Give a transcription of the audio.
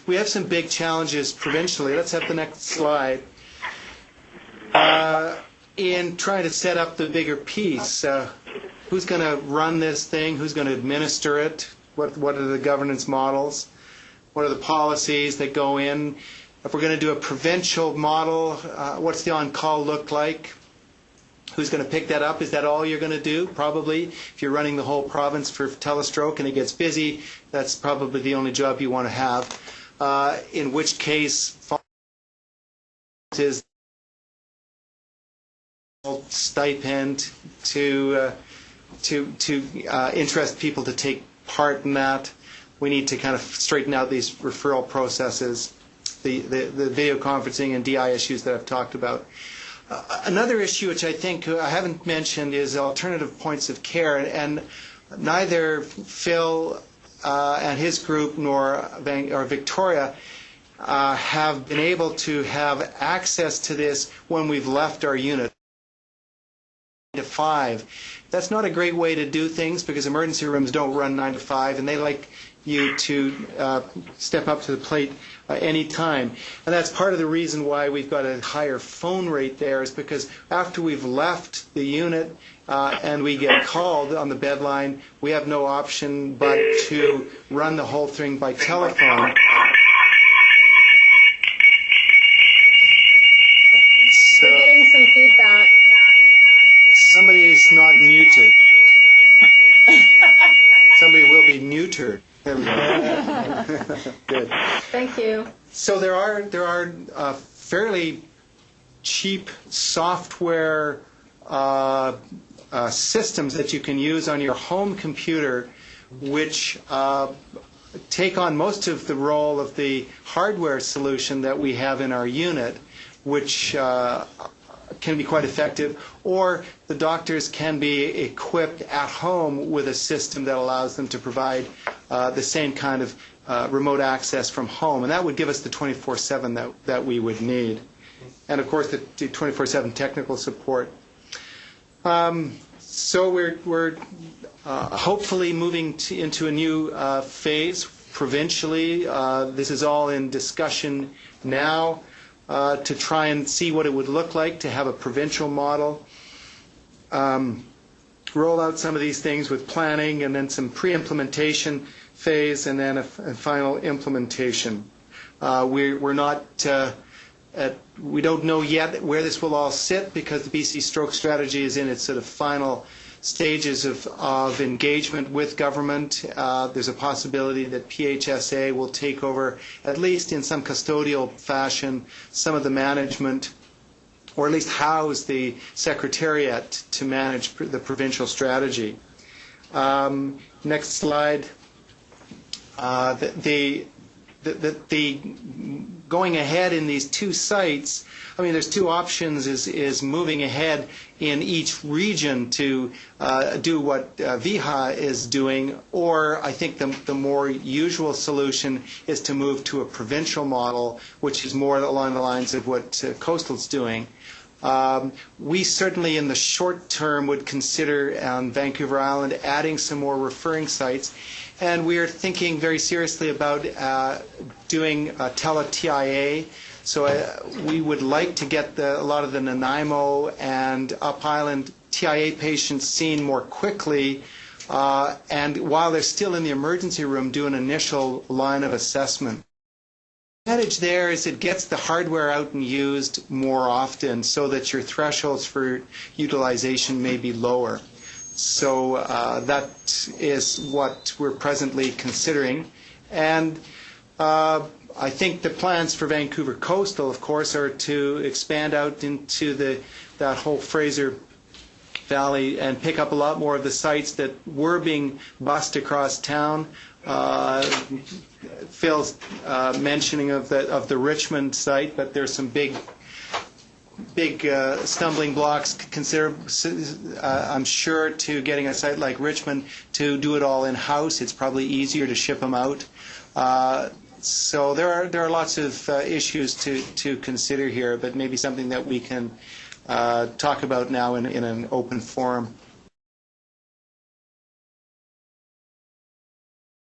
we have some big challenges provincially. Let's have the next slide. In trying to set up the bigger piece, who's going to run this thing? Who's going to administer it? What are the governance models? What are the policies that go in? If we're going to do a provincial model, what's the on-call look like? Who's going to pick that up? Is that all you're going to do? Probably. If you're running the whole province for telestroke and it gets busy, that's probably the only job you want to have. In which case, is stipend to interest people to take part in that. We need to kind of straighten out these referral processes, the video conferencing and DI issues that I've talked about. Another issue which I think I haven't mentioned is alternative points of care, and neither Phil and his group nor Victoria have been able to have access to this when we've left our unit. 9 to 5. That's not a great way to do things because emergency rooms don't run 9 to 5, and they like you to step up to the plate any time. And that's part of the reason why we've got a higher phone rate there, is because after we've left the unit and we get called on the bed line, we have no option but to run the whole thing by telephone. We're getting some feedback. Somebody's not muted. Somebody will be neutered. There we go. Good. Thank you. So there are fairly cheap software systems that you can use on your home computer, which take on most of the role of the hardware solution that we have in our unit, which can be quite effective, or the doctors can be equipped at home with a system that allows them to provide the same kind of remote access from home, and that would give us the 24/7 that we would need, and of course the 24/7 technical support. So we're hopefully moving into a new phase provincially. This is all in discussion now. To try and see what it would look like to have a provincial model, roll out some of these things with planning, and then some pre-implementation phase, and then a final implementation. We're not, we don't know yet where this will all sit because the BC Stroke Strategy is in its sort of final stages of engagement with government. There's a possibility that PHSA will take over, at least in some custodial fashion, some of the management, or at least house the Secretariat to manage the provincial strategy. Next slide. The going ahead in these two sites, I mean, there's two options, is moving ahead in each region to do what VIHA is doing, or I think the more usual solution is to move to a provincial model, which is more along the lines of what Coastal's doing. We certainly in the short term would consider on Vancouver Island adding some more referring sites, and we are thinking very seriously about doing tele-TIA. So we would like to get a lot of the Nanaimo and Up Island TIA patients seen more quickly, and while they're still in the emergency room, do an initial line of assessment. The advantage there is it gets the hardware out and used more often so that your thresholds for utilization may be lower. So that is what we're presently considering. And I think the plans for Vancouver Coastal, of course, are to expand out into that whole Fraser Valley and pick up a lot more of the sites that were being bussed across town. Phil's mentioning of the Richmond site, but there's some big stumbling blocks I'm sure, to getting a site like Richmond to do it all in-house. It's probably easier to ship them out. So there are lots of issues to consider here, but maybe something that we can talk about now in an open forum.